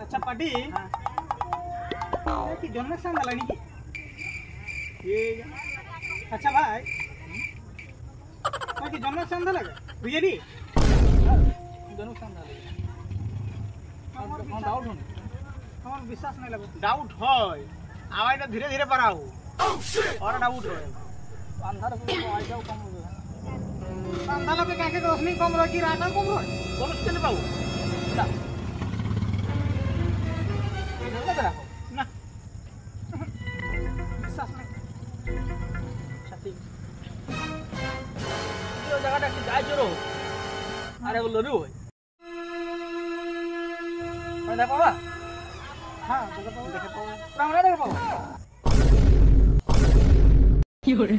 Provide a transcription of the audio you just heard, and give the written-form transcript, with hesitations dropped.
अच्छा पाटी कि जन्म स्थान झाला नी ये अच्छा भाई कि जन्म स्थान झाला का रियली जन्म स्थान झाला আমার ডাউট হন আমার বিশ্বাস নাই লাগো ডাউট হয় আওয়াজটা ধীরে ধীরে বাড়াও और डाउट হয় अंधार को आइजाও कम हो अंधार लोग काके रोशनी कम रही राटा कम रही कोन से ने पाऊ ना ना ना বিশ্বাস নাই সাথী এই জায়গাটা কি যাই চলো আরে বললো রে ওই দেখা পাবা হ্যাঁ দেখা পাবো আমরা দেখা পাবো কি হরে